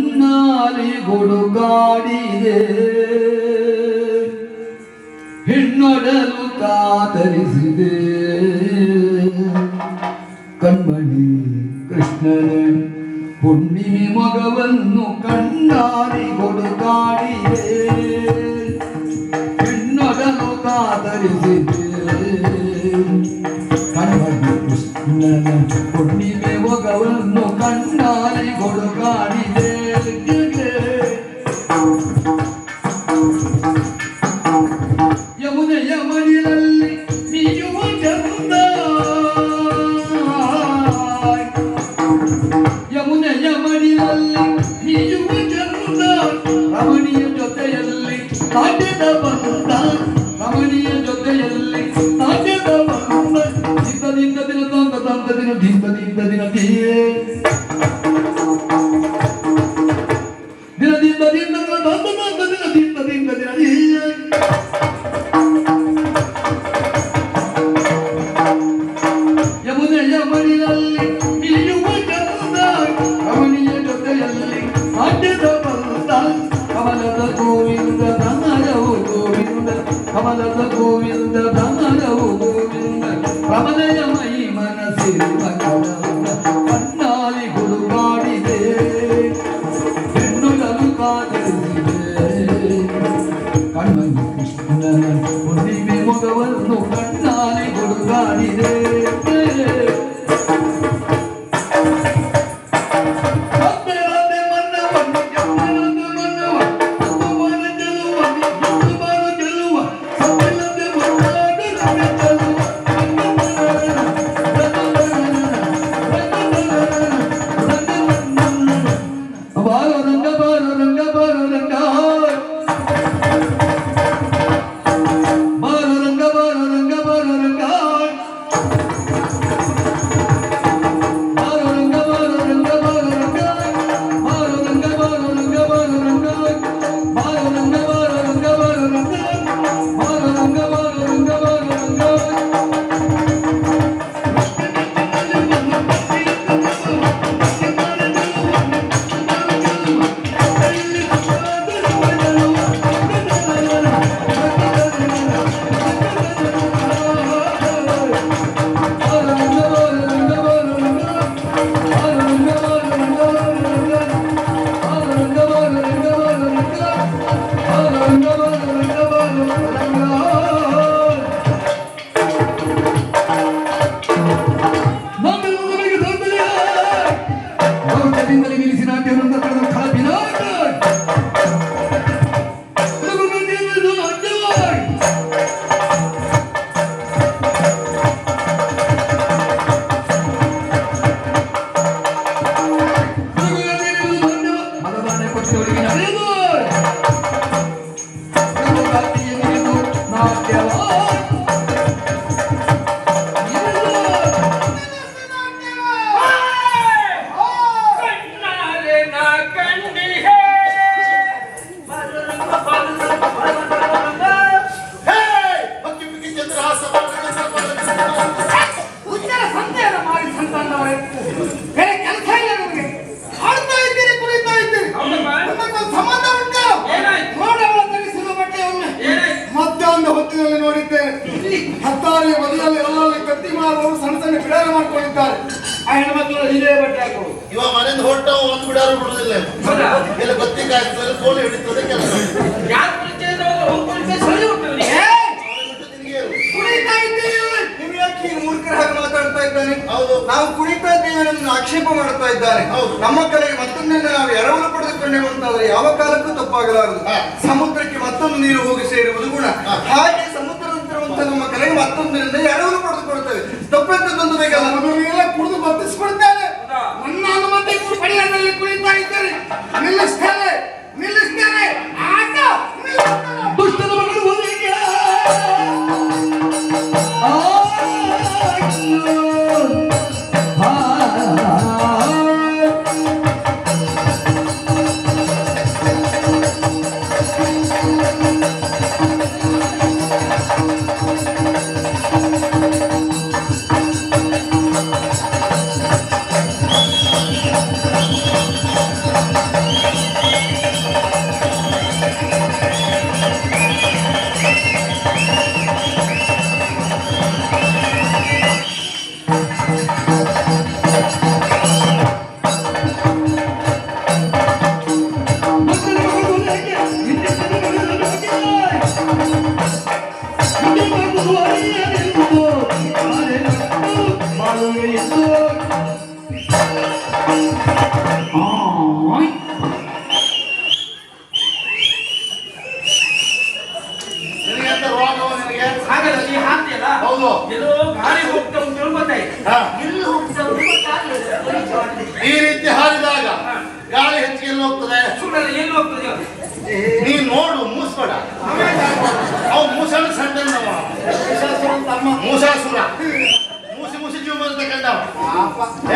ಕಣ್ಣಾಲಿ ಗುಡುಗಾಡಿದೆ ಹೆಣ್ಣೊಡಲು ಕಾತರಿಸಿದೆ ಕಣ್ಮಣಿ ಕೃಷ್ಣನ ಹುಣ್ಣಿಮೆ ಮಗವನ್ನು ಕಣ್ಣಾಲಿ ಗುಡುಗಾಡಿದೆ ಹೆಣ್ಣೊಡಲು ಕಾತರಿಸಿದೆ ಕಣ್ಮಣಿ ಕೃಷ್ಣನ ಹುಣ್ಣಿಮೆ ಮಗವನ್ನು ಕಣ್ಣಾಲಿ ಗುಡುಗಾಡಿದೆ ಯಮುನೆಯ ಮಡಿಲಲ್ಲಿ ನೀಯುವ ಚಂದ ಯಮುನೆಯ ಮಡಿಲಲ್ಲಿ ನೀಯುವ ಚಂದ ರಮಣಿಯ ಜೊತೆಯಲ್ಲಿ ನಾಟ್ಯದ ಬಂದ ರಮಣಿಯ ಜೊತೆಯಲ್ಲಿ ನಾಟ್ಯದ ಬಂದ ದಿಂದ ದಿನ ತಂದ ತಂದ ದಿನ ದಿಂದ ದಿನ ತೀಯೇ ದಿನದಿಂದ ದಿಂದ ತಂದ ತಂದ ದಿನ ದಿಂದ ದಿನ ತೀಯೇ ಯಮುನೆಯ ಮಡಿಲಲ್ಲಿ ನೀಯುವ ಚಂದ ರಮಣಿಯ ಜೊತೆಯಲ್ಲಿ ನಾಟ್ಯದ ಬಂದ ಕಮಲದ ಗೋವಿಂದ ಧನಯವು ಗೋವಿಂದ ಕಮಲದ ಗೋವಿಂದ ಧನಯವು ಗೋವಿಂದ ರಮಣೆಯ ಮೈ ಮನಸ್ಸಿರುವ ಕಣ್ಣಾಲಿ ಗುಡುಗಾಡಿದೆ ಹೆಣ್ಣುಗಳು ಕಾದರಿಸಿದೆ ಕಣ್ಮಣಿ ಕೃಷ್ಣನ ಹುಣ್ಣಿಮೆ ಮೊಗವನ್ನು ಕಣ್ಣಾಲಿ ಗುಡುಗಾಡಿದೆ ನಿಲ್ಲಿಸಿ ನಾಟ್ಯವನ್ನು ಕಳಪಿನ ಹತ್ತಾರಿಯ ಬದಿಯಲ್ಲಿ ಎಲ್ಲರಲ್ಲಿ ಕತ್ತಿ ಮಾರುವವರು ಸಣ್ಣ ಸಣ್ಣ ಬಿಡಾರ ಮಾಡ್ಕೊಂಡಿದ್ದಾರೆ. ಆ ಹೆಣ್ಮಕ್ಳು ಇದೇ ಬಟ್ಟೆ ಹಾಕೋದು. ಇವ ಮನೆಯಿಂದ ಹೊರಟ ಒಂದು ಬಿಡಾರು ಬಿಡುದಿಲ್ಲ. ಎಲ್ಲ ಗೊತ್ತಿ ಕಾಯ್ತಾರೆ ಕೋಳಿ ಹಿಡಿತದೆ ಕೆಲಸ. ಯಾರು ಕುಣಿತಾ ಇದ್ದೀವಿ ನೀವು ಯಾಕೆ ಮೂರ್ಖರ ಹಾಗೆ ಮಾತಾಡ್ತಾ ಇದ್ದಾನೆ? ನಾವು ಕುಣಿತಾ ಇದ್ದೇವೆ ಆಕ್ಷೇಪ ಮಾಡ್ತಾ ಇದ್ದಾರೆ. ನಮ್ಮ ಕಡೆಗೆ ಮತ್ತೊಂದನ್ನು ನಾವು ಎರವಲು ಪಡೆದುಕೊಂಡೆವು ಅಂತಾದ್ರೆ ಯಾವ ಕಾಲಕ್ಕೂ ತಪ್ಪಾಗಲಾರದು. ಸಮುದ್ರಕ್ಕೆ ಮತ್ತೊಂದು ನೀರು ಹೋಗಿ ಸೇರುವುದು ಗುಣ. ಹಾಗೆ ಸಮುದ್ರದಂತಿರುವಂತ ನಮ್ಮ ಕಲೆಗೆ ಮತ್ತೊಂದರಿಂದ ಎರವಲು ಪಡೆದುಕೊಳ್ತೇವೆ. ತಪ್ಪೆಂತದೊಂದು ಬೇಕಲ್ಲ, ನಮಗೆಲ್ಲ ಕುಡಿದು ಬರ್ತಿಸ್ಕೊಳ್ತಾರೆ. ನನ್ನ ಅನುಮತಿ ಪಡೆಯದಲ್ಲಿ ಕುಣಿತಾ ಇದ್ದಾರೆ. ನಿಲ್ಲಿಸ್ತಾರೆ ಆಟ ದುಷ್ಟನ ಮಗಳು ಹೋಗ್ತದೆ? ಸುಮ್ಮನೆ ಎಲ್ಲಿ ಹೋಗ್ತದೆ? ನೀನ್ ನೋಡು, ಮೂಸ್ಬೇಡ. ಅವ್ ಮೂಸಣ ಸಣ್ಣವ, ಮೂಸಾಸುರ. ಮೂಸಿ ಜೀವ ಬಂದ ಕಂಡವ.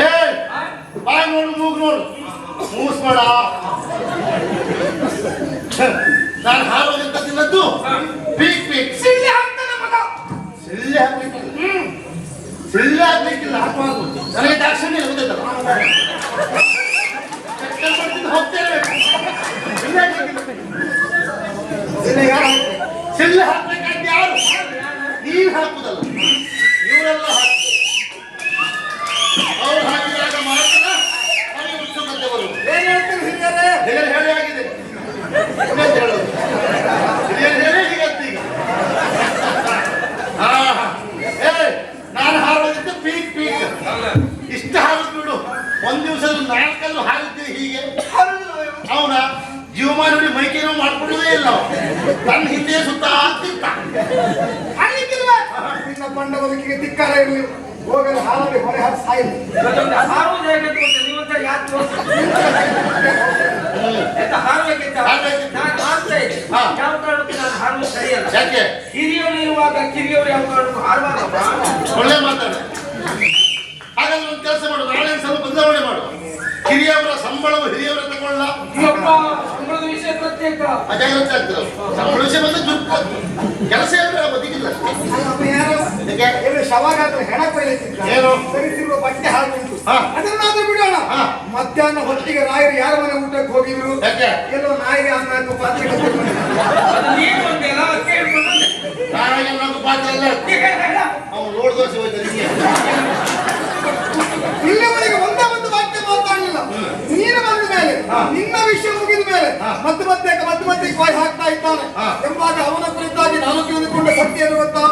ಏ ಬಾಯ್ ನೋಡು, ಮೂಗು ನೋಡು, ಮೂಸ್ಬೇಡ. ನಾನು ಹಾರೋದಂತ ತಿನ್ನದ್ದು ಪೀಕ್ ಪೀಕ್. ಸಿಳ್ಳೆ ಹಾಕ್ತಾನೆ ಮಗ. ಸಿಳ್ಳೆ ಹಾಕ್ಲಿಕ್ಕಿಲ್ಲ, ಸಿಳ್ಳೆ ಹಾಕ್ಲಿಕ್ಕಿಲ್ಲ, ಹಾಕುವಾಗ ನನಗೆ ದಾಕ್ಷಿಣ್ಯ ಗೊತ್ತೈತಲ್ಲ. ಹೋಗ್ತೇವೆ, ಸಿಳ್ಳೆ ಹಾಕ್ಬೇಕಾದ ಯಾರು? ನೀವ್ ಹಾಕುದಲ್ಲ, ಇವರೆಲ್ಲ ಹಾಕು. ಅವ್ರು ಹಾಕಿದಾಗ ಮಾತ್ರ ನನಗೆ ಉತ್ಸುಕತೆ ಬರುವುದು. ಏನ್ ಹೇಳ್ತೀರಿ ಹಿರಿಯರೇ? ಹಿರಿಯರು ಹೇಳಿ ಆಗಿದೆ, ಇನ್ನೆಂತ ಹೇಳೋದು? ಹಿರಿಯರು ಹೇಳಿ ಹೀಗಂತ ಈಗ. ಏ ನಾನು ಹಾರೋದಿದ್ದು ಪೀಕ್ ಪೀಕ್. ಇಷ್ಟ ಹಾರೋದು ಬಿಡು, ಒಂದ್ ದಿವಸದ 4 ಹಾರಿದ್ದೀವಿ ಹೀಗೆ. ಅವನ ಜೀವಮಾನ ಮೈಕೇನೋ ಮಾಡ್ಕೊಳ್ಳೋದೇ ಇಲ್ಲ. ತನ್ನ ಹಿಂದೆ ಸುತ್ತ ಆಗ್ತಿರ್ತ. ನಿನ್ನ ಬಂಡ ಬದುಕಿಗೆ ಧಿಕ್ಕಾರ ಇರಲಿ. ಹೋಗಲು ಹಾಲಲ್ಲಿ ಹೊರೆ ಹಾಕಿ ಸಾಯಿಲಿ. ಇವತ್ತೊಂದು ಹಾರುವುದು ಹೇಗೆ ಅಂತ ಗೊತ್ತಾ? ನೀವಂತ ಯಾಕೆ ತೋರಿಸ್ತೀರಿ? ಎಂತ ಹಾರಬೇಕಿತ್ತ? ನಾನು ಹಾರ್ತಾ ಇದ್ದೆ. ಹಾ. ಯಾವ ಕಾರಣಕ್ಕೂ ನಾನು ಹಾರುವುದು ಸರಿಯಲ್ಲ. ಯಾಕೆ? ಹಿರಿಯವರು ಇರುವಾಗ ಕಿರಿಯವರು ಯಾವ ಕಾರಣಕ್ಕೂ ಹಾರಬಾರದಪ್ಪ. ಒಳ್ಳೆ ಮಾತಾಡ. ಹಾಗಾದ್ರೆ ಒಂದು ಕೆಲಸ ಮಾಡು, ನಾಳೆ ಸ್ವಲ್ಪ ಬದಲಾವಣೆ ಮಾಡು. ಹಿರಿಯವರ ಸಂಬಳವು ಹಿರಿಯವರ ತಗೊಳ್ಳ. ಅಪ್ಪ, ಸಂಬಳದ ವಿಷಯ ಪ್ರತ್ಯೇಕ. ಅಜಾಗ್ರತೆ ಆಗ್ತದೆ. ಸಂಬಳ ವಿಷಯ ಬಂದ್ರೆ ದುಡ್ಡು ಕೆಲಸ ಇದ್ರೆ ಬದುಕಿಲ್ಲ. ಏನು ಶವಾಗಾದ್ರೆ ಹೆಣ ಕೊಯ್ಲಿಕ್ಕಿಲ್ಲ. ಏನು? ಸರಿಸಿರುವ ಬಟ್ಟೆ ಹಾಕುಂಟು, ಹಾ. ಅದನ್ನಾದ್ರೂ ಬಿಡೋಣ. ಹಾ. ಮಧ್ಯಾಹ್ನ ಹೊತ್ತಿಗೆ ರಾಯರು ಯಾರ ಮನೆ ಊಟಕ್ಕೆ ಹೋಗಿದ್ರು? ಯಾಕೆ? ಎಲ್ಲೋ ನಾಯಿಗೆ ಅನ್ನ ಪಾತ್ರೆ ಅದು ನೀನು ಒಂದೆಲ್ಲ ಅದಕ್ಕೆ ಹೇಳ್ಕೊಂಡು ಬಂದೆ. ನಾಳೆಗೆ ನನ್ನ ಪಾತ್ರ ಅಲ್ಲ, ಈಗ ಹೇಳ. ಅವನು ರೋಡ್ ದೋಸೆ ಹೋಯ್ತಾರೆ ಹಿಂಗೆ. ಇಲ್ಲಿವರೆಗೆ ಒಂದೇ ಒಂದು ವಾಕ್ಯ ಮಾತಾಡಲಿಲ್ಲ. ನೀನು ಬಂದ ಮೇಲೆ, ನಿನ್ನ ವಿಷಯ ಮುಗಿದ ಮೇಲೆ ಮತ್ತೆ ಬಾಯಿ ಹಾಕ್ತಾ ಇದ್ದಾನೆ ಎಂಬಾಗ ಅವನ ಕುರಿತಾಗಿ ನಾನು ತಿಳಿದುಕೊಂಡ ಸತ್ಯ ಏನು ಗೊತ್ತಾ?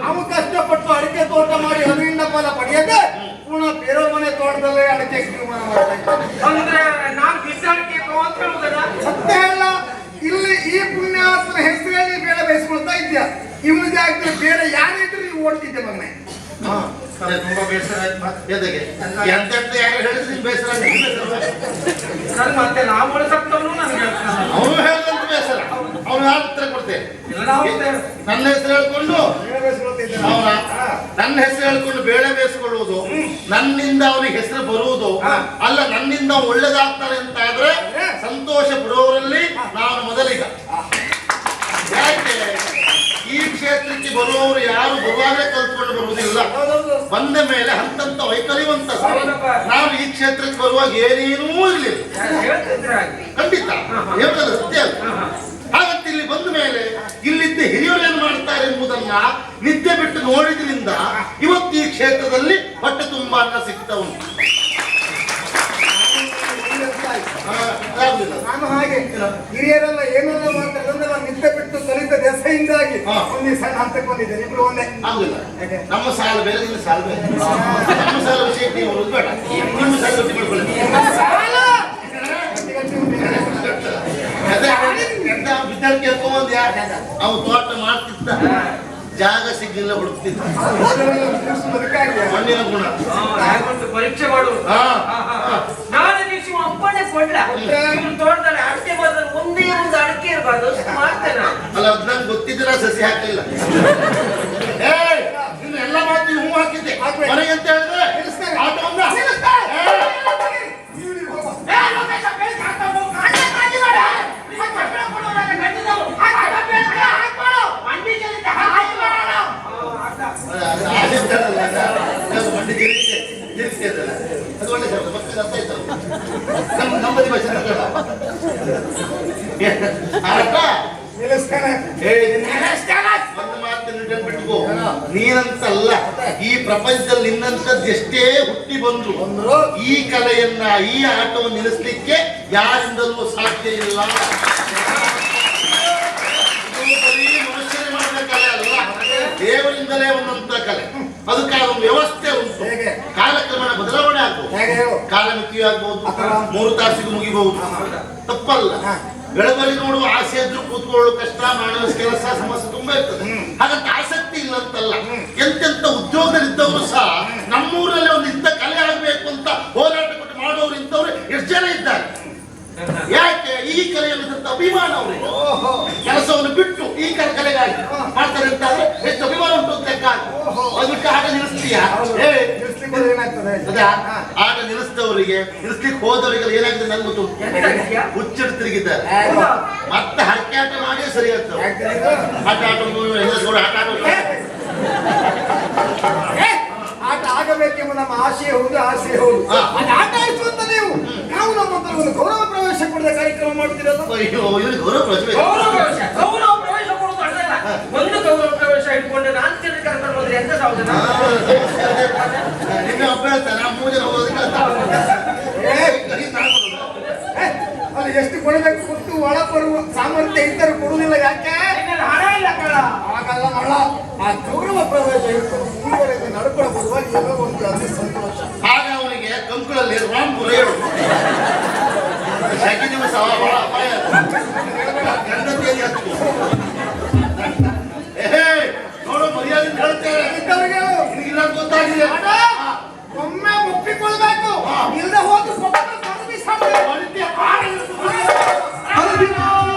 ಅವನು ಕಷ್ಟಪಟ್ಟು ಅಡಿಕೆ ತೋಟ ಮಾಡಿ ಅದರಿಂದ ಫಲ ಪಡೆಯದೆ ಪುನಃ ಬೇರೆಯವ್ರ ಮನೆ ತೋಟದಲ್ಲೇ ಅಡಿಕೆ ಜೀವನ ಮಾಡ್ತಾ ಇದ್ದಾನೆ. ಅಂದ್ರೆ ನಾನು ಬಿಸಾಡಿಕೆ ಅಂತ ಹೇಳುದಲ್ಲ. ಸತ್ಯ ಹೇಳ, ಇಲ್ಲಿ ಈ ಪುಣ್ಯಾತ್ಮನ ಹೆಸರಲ್ಲಿ ಬೇಡ ಬೇಯಿಸ್ಕೊಳ್ತಾ ಇದ್ಯಾ. ಇವನ ಜಾಗದಲ್ಲಿ ಬೇರೆ ಯಾರೇ ಇದ್ರು ನೀವು ಓಡ್ತಿದ್ದೆ ಮಗನೇ. ತುಂಬಾ ಬೇಸರ ಆಯ್ತು. ಎದಕ್ಕೆ ಎಂತೆಂತ ಯಾರು ಹೇಳಿದ್ರೆ ನಿಮ್ಗೆ ಬೇಸರ ನಾನು ಮತ್ತೆ ನಾವು ಉಳಿಸಕ್ತವನು ನನಗೆ ಹೇಳ್ತಾನೆ. ಅವನು ಹೇಳಿದಂತ ಬೇಸರ. ಅವನು ಯಾರು ಉತ್ತರ ಕೊಡ್ತೇನೆ? ನನ್ನ ಹೆಸರು ಹೇಳ್ಕೊಂಡು ಅವನ ನನ್ನ ಹೆಸರು ಹೇಳ್ಕೊಂಡು ಬೇಳೆ ಬೇಯಿಸಿಕೊಳ್ಳುವುದು, ನನ್ನಿಂದ ಅವನಿಗೆ ಹೆಸರು ಬರುವುದು ಅಲ್ಲ. ನನ್ನಿಂದ ಒಳ್ಳೇದಾಗ್ತಾನೆ ಅಂತ ಆದ್ರೆ ಸಂತೋಷ ಪಡುವವರಲ್ಲಿ ನಾನು ಮೊದಲಿಗ. ಯಾಕೆ? ಈ ಕ್ಷೇತ್ರಕ್ಕೆ ಬರುವವರು ಯಾರು ಬರುವಾಗಲೇ ಕಲ್ತ್ಕೊಂಡು ಬರುವುದಿಲ್ಲ, ಬಂದ ಮೇಲೆ ಹಂತಂತ ವೈಕಲ್ಯವಂತ. ನಾವು ಈ ಕ್ಷೇತ್ರಕ್ಕೆ ಬರುವಾಗ ಏನೇನೂ ಇರಲಿಲ್ಲ, ಖಂಡಿತ ಹೇಳೋದು ಸತ್ಯ. ಹಾಗಂತ ಇಲ್ಲಿ ಬಂದ ಮೇಲೆ ಇಲ್ಲಿದ್ದ ಹಿರಿಯರು ಏನು ಮಾಡ್ತಾರೆ ಎಂಬುದನ್ನ ನಿದ್ದೆ ಬಿಟ್ಟು ನೋಡಿದ್ರಿಂದ ಇವತ್ತು ಈ ಕ್ಷೇತ್ರದಲ್ಲಿ ಹೊಟ್ಟೆ ತುಂಬಾ ಅನ್ನ ಸಿಗ್ತಾ ಉಂಟು. ನಾನು ಹಾಗೆ ಹಿರಿಯರೆಲ್ಲ ಏನೆಲ್ಲ ಮಾಡ್ತಾರೆ ಅಂದ್ರೆ ನಾನು ನಿದ್ದೆ ಬಿಟ್ಟು ಕಲಿತ ದೆಸೆಯಿಂದಾಗಿ ಒಂದು ಸಣ್ಣ ಹಂತಕ್ಕೆ ಬಂದಿದ್ದೇನೆ. ಇಬ್ರು ಒಂದೇ ಆಗುದಿಲ್ಲ. ನಮ್ಮ ಸಾಲ ಬೇರೆ, ನಿನ್ನ ಸಾಲ ಬೇರೆ. ನಮ್ಮ ಸಾಲ ವಿಷಯಕ್ಕೆ ನೀವು ಬೇಡ, ನಿಮ್ಮ ಸಾಲ ಗಟ್ಟಿ ಮಾಡ್ಕೊಳ್ಳಿ. ವಿದ್ಯಾರ್ಥಿ ಹೇಳ್ಕೊಂಡ್ ಯಾಕೆ ಅವನು ತೋಟ ಮಾಡ್ತಿದ್ದ, ಜಾಗ ಸಿಗ್ಲಿಲ್ಲ, ಹುಡುಕ್ತಿದ್ದ. ಮಣ್ಣಿನ ಗುಣ. ಪರೀಕ್ಷೆ ಮಾಡು. ನಾಳೆ ದಿವಸ ಅಪ್ಪಣೆ ಕೊಡ್ಲ ತೋಟದಲ್ಲಿ ಅಡಿಕೆ ಬದಲು ಒಂದೇ ಒಂದು ಅಡಿಕೆ ಇರಬಾರ್ದು ಮಾಡ್ತೇನೆ. ಅಲ್ಲ, ಅದ್ ನಂಗೆ ಗೊತ್ತಿದ್ರೆ ಸಸಿ ಹಾಕಲಿಲ್ಲ. ಏ ಇನ್ನು ಎಲ್ಲ ಮಾತು ಹೂ ಹಾಕಿದ್ದೆ ಮನೆಗೆ ಅಂತ ಹೇಳಿದ್ರೆ ಆಟೋ ಒಂದ. ಮಂಡಿ ಜೀರಿಸ್ತೇದಲ್ಲ, ಅದು ಒಳ್ಳೆ ಶಬ್ದ. ಮತ್ತೆ ಅರ್ಥ ಆಯ್ತಲ್ಲ ನಮ್ಮಲ್ಲಿ ಭಾಷೆ ಒಂದು ಮಾತನ್ನು ಬಿಟ್ಕೋ. ನೀನಂತಲ್ಲ, ಈ ಪ್ರಪಂಚದಲ್ಲಿ ನಿನ್ನಂತದ್ದು ಎಷ್ಟೇ ಹುಟ್ಟಿ ಬಂದ್ರು ಈ ಕಲೆಯನ್ನ, ಈ ಆಟವನ್ನು ನಿಲ್ಲಿಸಲಿಕ್ಕೆ ಯಾರಿಂದಲೂ ಸಾಧ್ಯ ಇಲ್ಲ. ಮನುಷ್ಯರೇ ಮಾಡಿದ ಕಲೆ ಅಲ್ಲ, ದೇವರಿಂದಲೇ ಒಂದಂತ ಕಲೆ. ಅದಕ್ಕಾಗ ಒಂದು ವ್ಯವಸ್ಥೆ ಉಂಟು. ಕಾಲಕ್ರಮೇಣ ಬದಲಾವಣೆ ಆಗ್ಬಹುದು, ಕಾಲಮಿತಿಯೂ ಆಗ್ಬಹುದು, 3 ತಾಸಿಗೂ ಮುಗಿಬಹುದು, ತಪ್ಪಲ್ಲ. ಬೆಳಬಲಿ ನೋಡುವ ಆಸೆ ಇದ್ರು ಕೂತ್ಕೊಳ್ಳು ಕಷ್ಟ, ಮಾಡುವ ಕೆಲಸ ಸಮಸ್ಯೆ ತುಂಬಾ ಇರ್ತದೆ. ಹಾಗಂತ ಆಸಕ್ತಿ ಇಲ್ಲ ಅಂತಲ್ಲ. ಎಂತೆಂತ ಉದ್ಯೋಗದಲ್ಲಿದ್ದವರು ಸಹ ನಮ್ಮೂರಲ್ಲಿ ಒಂದು ಇಂಥ ಕಲೆ ಆಗ್ಬೇಕು ಅಂತ ಹೋರಾಟ ಕೊಟ್ಟು ಮಾಡೋರು ಇಂಥವ್ರು ಎಷ್ಟು ಜನ ಇದ್ದಾರೆ. ಯಾಕೆ ಈ ಕಲೆಯಲ್ಲಿ ಅಭಿಮಾನ ಅವರಿಗೆ ಕೆಲಸವನ್ನು ಬಿಟ್ಟು ಈ ಕಲೆಗಾಗಿ ಮಾಡ್ತಾರೆ ಅಂತ ಆದ್ರೆ ಎಷ್ಟು ಅಭಿಮಾನ ಉಂಟು ಅಂತ ಲೆಕ್ಕ ಅದು ಬಿಟ್ಟು ಆಟ ನಿಲ್ಲಿಸ್ತೀಯಾ ಏನಾಗ್ತದೆ ಅದಾ ಆಟ ನಿಲ್ಲಿಸಿದವರಿಗೆ ನಿಲ್ಲಿಸ್ಲಿಕ್ಕೆ ಹೋದವರಿಗೆ ಏನಾಗಿದೆ ನನ್ಗೆ ಗೊತ್ತು ಹುಚ್ಚಿಟ್ಟು ತಿರುಗಿದ್ದಾರೆ ಮತ್ತೆ ಹರಕೆ ಆಟ ಮಾಡಿ ಸರಿ ಆಗ್ತವೆ ಆಟ ಆಟ ಆಗಬೇಕೆಂಬ ನಮ್ಮ ಆಶೆ ಹೌದು ಆಸೆ ಹೌದು ಅದು ಆಟ ಆಯ್ತು ಅಂತ ನೀವು ನಾವು ನಮ್ಮ ಹತ್ರ ಒಂದು ಗೌರವ ಪ್ರವೇಶ ಪಡೆದ ಕಾರ್ಯಕ್ರಮ ಮಾಡ್ತಿರೋದು ಅಯ್ಯೋ ಇವ್ರಿಗೆ ಗೌರವ ಪ್ರವೇಶ ಗೌರವ ಪ್ರವೇಶ ಕೊಡುದು ಅಲ್ಲ ಒಂದು ಗೌರವ ಪ್ರವೇಶ ಇಟ್ಕೊಂಡು ನಾನು ತಿರುಗಿ ಕರ್ಕೊಂಡು ಹೋದ್ರೆ ಎಂತ ಸಾವುದನ ನಿನ್ನೆ ಒಬ್ಬ ಹೇಳ್ತಾನೆ ನಾವು 3 ಜನ ಹೋಗೋದಕ್ಕೆ ಅದು ಎಷ್ಟು ಕೊಡಬೇಕು ಕೊಟ್ಟು ಒಳ ಬರುವ ಸಾಮರ್ಥ್ಯ ಇದ್ದರೂ ಕೊಡುವುದಿಲ್ಲ ಯಾಕೆ ಹಣ ಇಲ್ಲ ಕಳ ಆಗಲ್ಲ ಮಳ ಆ ಗೌರವ ಪ್ರವೇಶ ಇಟ್ಟು ಮುಂದುವರೆದು ನಡ್ಕೊಳ್ಬಹುದು ಏನೋ ಒಂದು ಅತಿ ಸಂತೋಷ ಆಗ ಅವನಿಗೆ ಕಂಕುಳಲ್ಲಿ ರಾಮ್ಪುರ ಹೇಳು ದಿವಸ